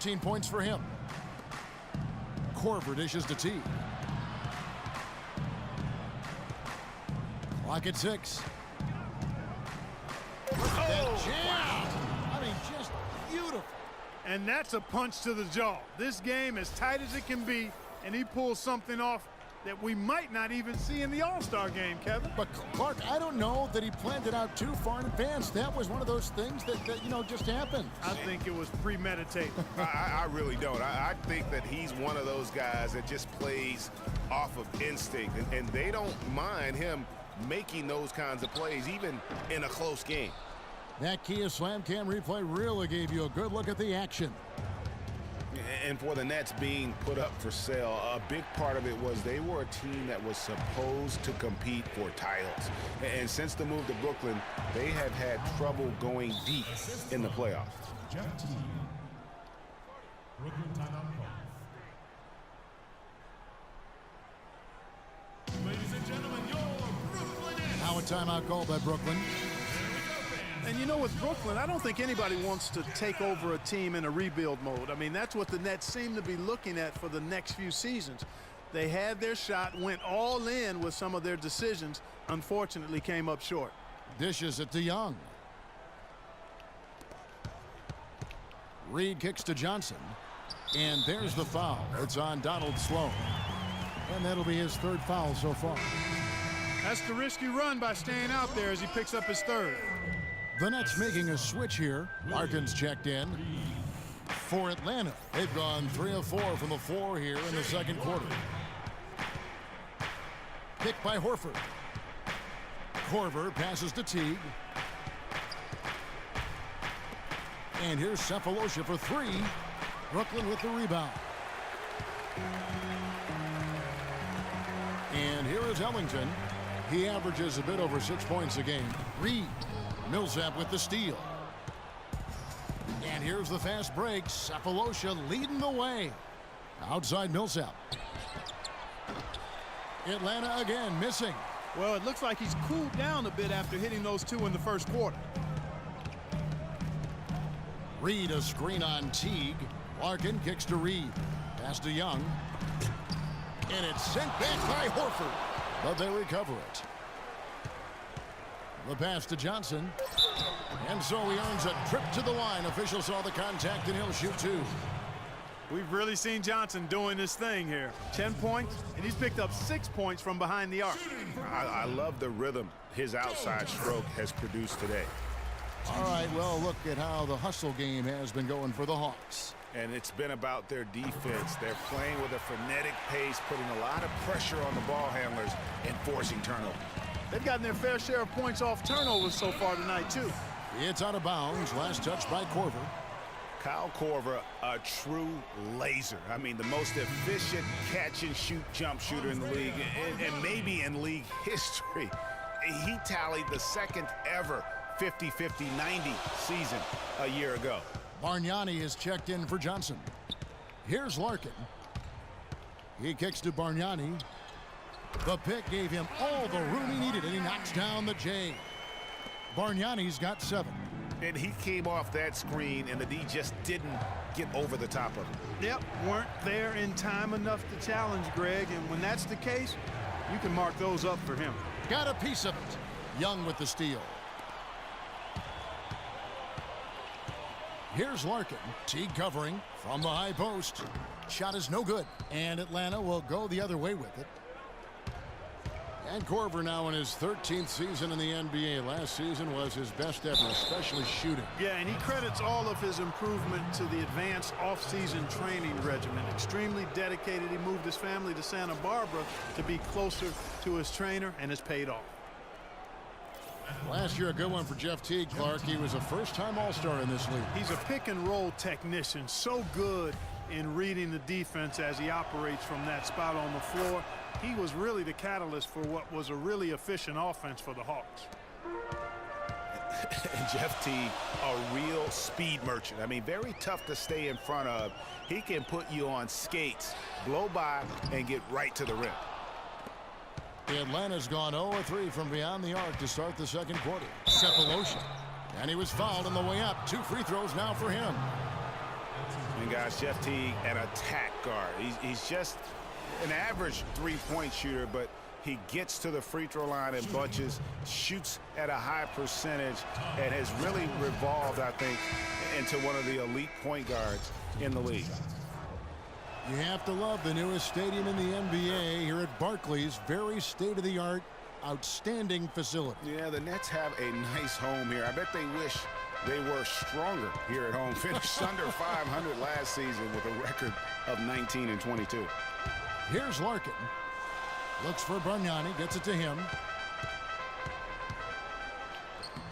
13 points for him. Korver dishes to Teague. Clock at 6. Oh, wow. I mean, just beautiful. And that's a punch to the jaw. This game as tight as it can be, and he pulls something off that we might not even see in the All-Star game, Kevin. But, Clark, I don't know that he planned it out too far in advance. That was one of those things that you know, just happened. I think it was premeditated. I really don't. I think that he's one of those guys that just plays off of instinct, and they don't mind him making those kinds of plays, even in a close game. That Kia Slam Cam replay really gave you a good look at the action. And for the Nets being put up for sale, a big part of it was they were a team that was supposed to compete for titles. And since the move to Brooklyn, they have had trouble going deep in the playoffs. Brooklyn timeout call. Ladies and gentlemen, your Brooklyn Nets. Now a timeout called by Brooklyn. And you know, with Brooklyn, I don't think anybody wants to take over a team in a rebuild mode. I mean, that's what the Nets seem to be looking at for the next few seasons. They had their shot, went all in with some of their decisions, unfortunately came up short. Dishes it to Young. Reed kicks to Johnson. And there's the foul. It's on Donald Sloan. And that'll be his third foul so far. That's the risky run by staying out there as he picks up his third. The Nets making a switch here. Larkin's checked in for Atlanta. They've gone 3 of 4 from the floor here in the second quarter. Pick by Horford. Korver passes to Teague. And here's Cephalosha for 3. Brooklyn with the rebound. And here is Ellington. He averages a bit over 6 points a game. Reed. Millsap with the steal. And here's the fast break. Cephalosha leading the way. Outside Millsap. Atlanta again missing. Well, it looks like he's cooled down a bit after hitting those 2 in the first quarter. Reed a screen on Teague. Larkin kicks to Reed. Pass to Young. And it's sent back by Horford. But they recover it. The pass to Johnson. And so he earns a trip to the line. Officials saw the contact and he'll shoot 2. We've really seen Johnson doing this thing here. 10 points, and he's picked up 6 points from behind the arc. I love the rhythm his outside stroke has produced today. All right, well, look at how the hustle game has been going for the Hawks. And it's been about their defense. They're playing with a frenetic pace, putting a lot of pressure on the ball handlers and forcing turnovers. They've gotten their fair share of points off turnovers so far tonight, too. It's out of bounds. Last touch by Korver. Kyle Korver, a true laser. I mean, the most efficient catch-and-shoot jump shooter in the league, and maybe in league history. He tallied the second ever 50-50-90 season a year ago. Bargnani is checked in for Johnson. Here's Larkin. He kicks to Bargnani. The pick gave him all the room he needed, and he knocks down the J. Bargnani's got 7. And he came off that screen, and the D just didn't get over the top of him. Yep, weren't there in time enough to challenge Greg, and when that's the case, you can mark those up for him. Got a piece of it. Young with the steal. Here's Larkin. Teague covering from the high post. Shot is no good, and Atlanta will go the other way with it. And Korver now in his 13th season in the NBA. Last season was his best ever, especially shooting. Yeah, and he credits all of his improvement to the advanced off-season training regimen. Extremely dedicated. He moved his family to Santa Barbara to be closer to his trainer, and it's paid off. Last year, a good one for Jeff Teague, Clark. He was a first-time All-Star in this league. He's a pick-and-roll technician, so good in reading the defense as he operates from that spot on the floor. He was really the catalyst for what was a really efficient offense for the Hawks. And Jeff Teague, a real speed merchant. I mean, very tough to stay in front of. He can put you on skates, blow by, and get right to the rim. Atlanta's gone 0-3 from beyond the arc to start the second quarter. Cephalosha. And he was fouled on the way up. 2 free throws now for him. And guys, Jeff Teague, an attack guard. He's just an average three-point shooter, but he gets to the free throw line in bunches, shoots at a high percentage, and has really revolved, I think, into one of the elite point guards in the league. You have to love the newest stadium in the NBA here at Barclays. Very state-of-the-art, outstanding facility. Yeah, the Nets have a nice home here. I bet they wish they were stronger here at home. Finished under 500 last season with a record of 19-22. Here's Larkin. Looks for Bargnani, gets it to him.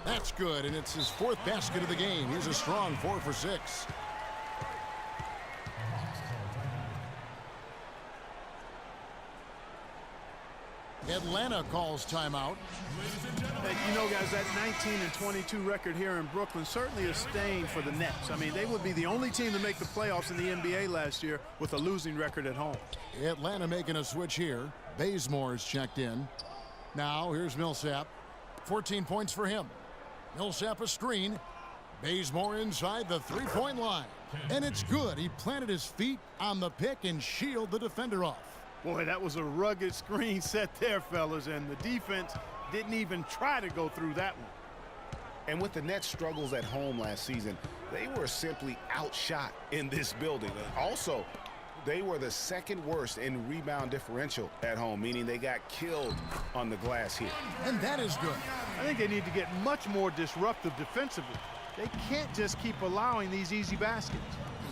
That's good, and it's his fourth basket of the game. He's a strong 4 for 6. Atlanta calls timeout. And you know, guys, that 19-22 record here in Brooklyn certainly is staying for the Nets. I mean, they would be the only team to make the playoffs in the NBA last year with a losing record at home. Atlanta making a switch here. Bazemore's checked in. Now here's Millsap. 14 points for him. Millsap a screen. Bazemore inside the three-point line. And it's good. He planted his feet on the pick and shielded the defender off. Boy, that was a rugged screen set there, fellas, and the defense didn't even try to go through that one. And with the Nets' struggles at home last season, they were simply outshot in this building. Also, they were the second worst in rebound differential at home, meaning they got killed on the glass here. And that is good. I think they need to get much more disruptive defensively. They can't just keep allowing these easy baskets.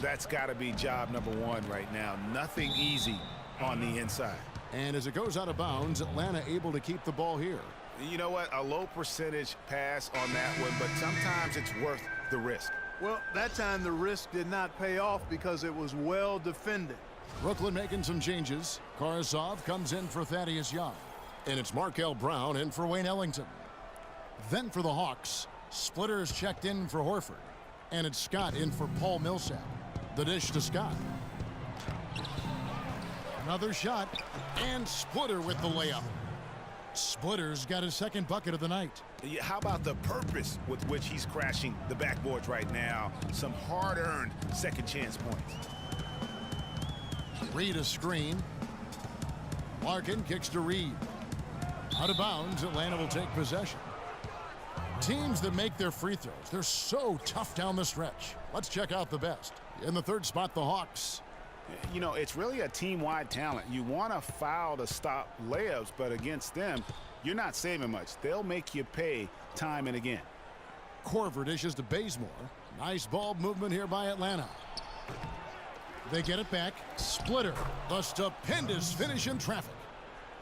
That's got to be job number one right now. Nothing easy on the inside. And as it goes out of bounds, Atlanta able to keep the ball here. You know what? A low percentage pass on that one, but sometimes it's worth the risk. Well, that time the risk did not pay off because it was well defended. Brooklyn making some changes. Karasov comes in for Thaddeus Young. And it's Markel Brown in for Wayne Ellington. Then for the Hawks, Splitter is checked in for Horford. And it's Scott in for Paul Millsap. The dish to Scott. Another shot, and Splitter with the layup. Splitter's got his second bucket of the night. How about the purpose with which he's crashing the backboards right now? Some hard-earned second chance points. Reed a screen. Larkin kicks to Reed. Out of bounds, Atlanta will take possession. Teams that make their free throws, they're so tough down the stretch. Let's check out the best. In the third spot, the Hawks. You know, it's really a team-wide talent. You want to foul to stop layups, but against them, you're not saving much. They'll make you pay time and again. Korver dishes to Bazemore. Nice ball movement here by Atlanta. They get it back. Splitter. The stupendous finish in traffic.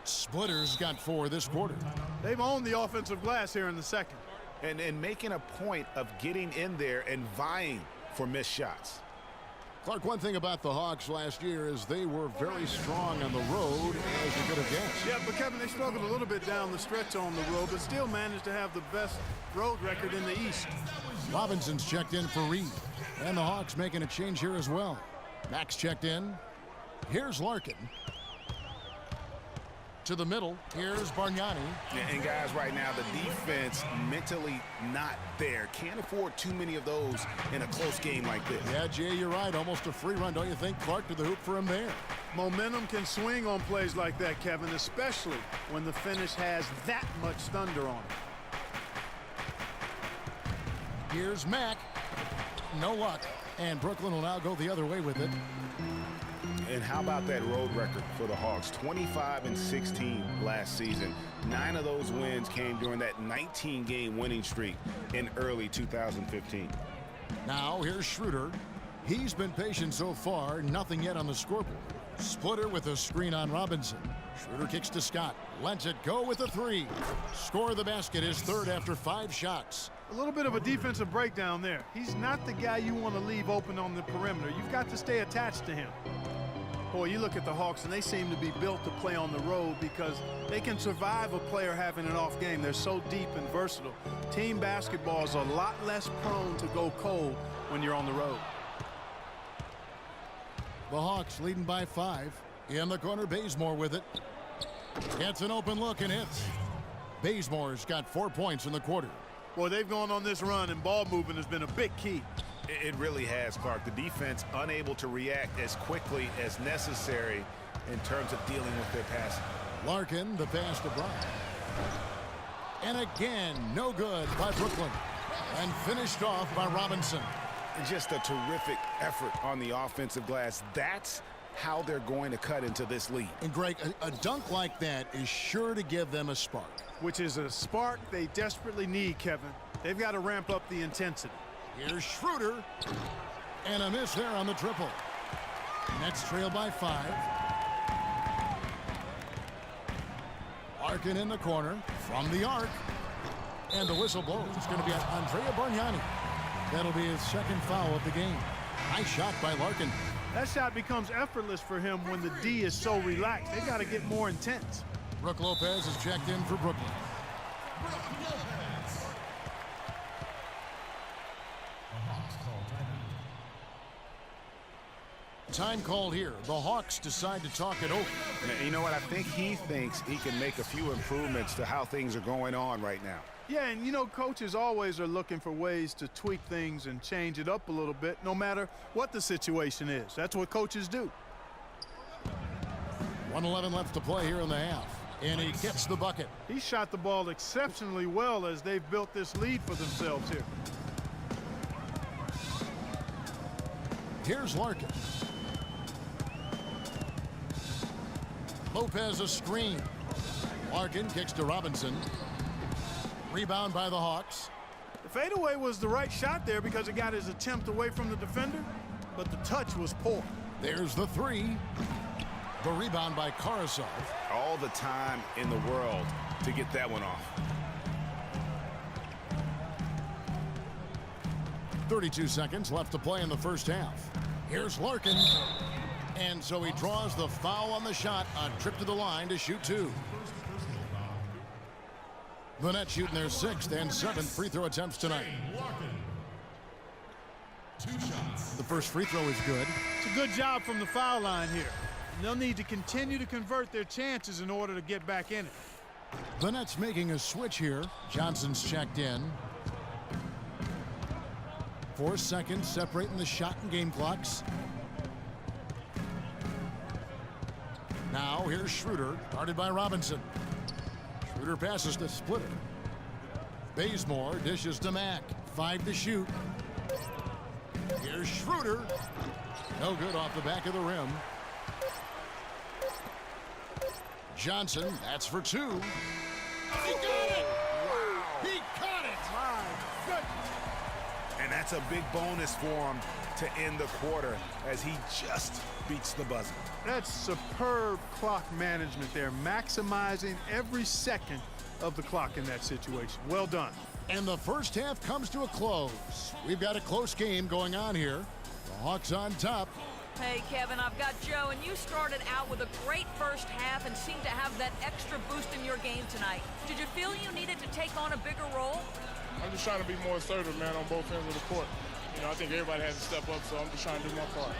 Splitter's got 4 this quarter. They've owned the offensive glass here in the second. And making a point of getting in there and vying for missed shots. Clark, one thing about the Hawks last year is they were very strong on the road, as you could have guessed. Yeah, but Kevin, they struggled a little bit down the stretch on the road, but still managed to have the best road record in the East. Robinson's checked in for Reed. And the Hawks making a change here as well. Max checked in. Here's Larkin. To the middle. Here's Bargnani. And guys, right now, the defense mentally not there. Can't afford too many of those in a close game like this. Yeah, Jay, you're right. Almost a free run, don't you think? Clark to the hoop for him there. Momentum can swing on plays like that, Kevin, especially when the finish has that much thunder on it. Here's Mack. No luck. And Brooklyn will now go the other way with it. And how about that road record for the Hawks? 25-16 last season. 9 of those wins came during that 19-game winning streak in early 2015. Now here's Schroeder. He's been patient so far. Nothing yet on the scoreboard. Splitter with a screen on Robinson. Schroeder kicks to Scott. Lets it go with a 3. Score the basket, his third after 5 shots. A little bit of a defensive breakdown there. He's not the guy you want to leave open on the perimeter. You've got to stay attached to him. Boy, you look at the Hawks, and they seem to be built to play on the road because they can survive a player having an off game. They're so deep and versatile. Team basketball is a lot less prone to go cold when you're on the road. The Hawks leading by 5. In the corner, Bazemore with it. Gets an open look and hits. Bazemore's got 4 points in the quarter. Boy, they've gone on this run, and ball movement has been a big key. It really has, Clark. The defense unable to react as quickly as necessary in terms of dealing with their passing. Larkin, the pass to Bryant. And again, no good by Brooklyn. And finished off by Robinson. Just a terrific effort on the offensive glass. That's how they're going to cut into this lead. And Greg, a dunk like that is sure to give them a spark. Which is a spark they desperately need, Kevin. They've got to ramp up the intensity. Here's Schroeder. And a miss there on the triple. Nets trail by 5. Larkin in the corner from the arc. And the whistle blows. It's going to be Andrea Bargnani. That'll be his second foul of the game. Nice shot by Larkin. That shot becomes effortless for him when the D is so relaxed. They've got to get more intense. Brook Lopez is checked in for Brooklyn. Time called here. The Hawks decide to talk it over. Now, you know what? I think he thinks he can make a few improvements to how things are going on right now. Yeah, and you know, coaches always are looking for ways to tweak things and change it up a little bit, no matter what the situation is. That's what coaches do. 1:11 left to play here in the half. And he gets the bucket. He shot the ball exceptionally well as they've built this lead for themselves here. Here's Larkin. Lopez a screen. Larkin kicks to Robinson. Rebound by the Hawks. The fadeaway was the right shot there because it got his attempt away from the defender, but the touch was poor. There's the 3. The rebound by Karasov. All the time in the world to get that one off. 32 seconds left to play in the first half. Here's Larkin. And so he draws the foul on the shot. A trip to the line to shoot 2. The Nets shooting their 6th and 7th free throw attempts tonight. 2 shots. The first free throw is good. It's a good job from the foul line here. And they'll need to continue to convert their chances in order to get back in it. The Nets making a switch here. Johnson's checked in. 4 seconds separating the shot and game clocks. Now here's Schroeder, guarded by Robinson. Schroeder passes to Splitter. Bazemore dishes to Mack. 5 to shoot. Here's Schroeder. No good off the back of the rim. Johnson, that's for 2. He got it! Wow! He caught it! My goodness. And that's a big bonus for him to end the quarter as he just beats the buzzer. That's superb clock management there, maximizing every second of the clock in that situation. Well done. And the first half comes to a close. We've got a close game going on here. The Hawks on top. Hey, Kevin, I've got Joe, and you started out with a great first half and seemed to have that extra boost in your game tonight. Did you feel you needed to take on a bigger role? I'm just trying to be more assertive, man, on both ends of the court. You know, I think everybody has to step up, so I'm just trying to do my part.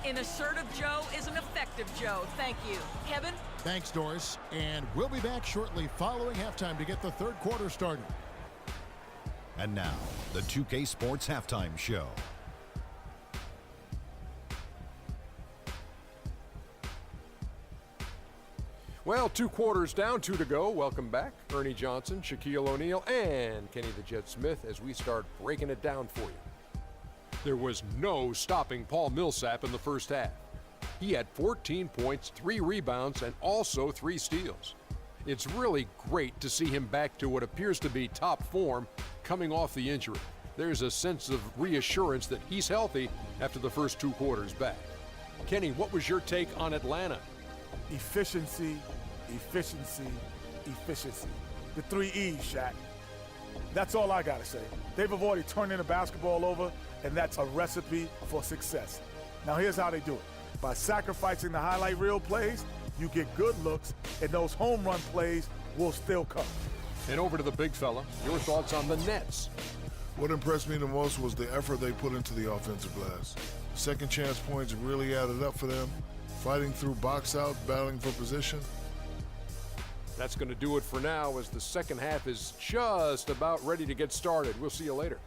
An assertive Joe is an effective Joe. Thank you. Kevin? Thanks, Doris. And we'll be back shortly following halftime to get the third quarter started. And now, the 2K Sports Halftime Show. Well, 2 quarters down, 2 to go. Welcome back. Ernie Johnson, Shaquille O'Neal, and Kenny the Jet Smith as we start breaking it down for you. There was no stopping Paul Millsap in the first half. He had 14 points, 3 rebounds, and also 3 steals. It's really great to see him back to what appears to be top form coming off the injury. There's a sense of reassurance that he's healthy after the first 2 quarters back. Kenny, what was your take on Atlanta? Efficiency, efficiency, efficiency. The 3 E's, Shaq. That's all I gotta say. They've avoided turning the basketball over, and that's a recipe for success. Now here's how they do it. By sacrificing the highlight reel plays, you get good looks, and those home run plays will still come. And over to the big fella, your thoughts on the Nets? What impressed me the most was the effort they put into the offensive glass. Second chance points really added up for them. Fighting through box out, battling for position. That's going to do it for now as the second half is just about ready to get started. We'll see you later.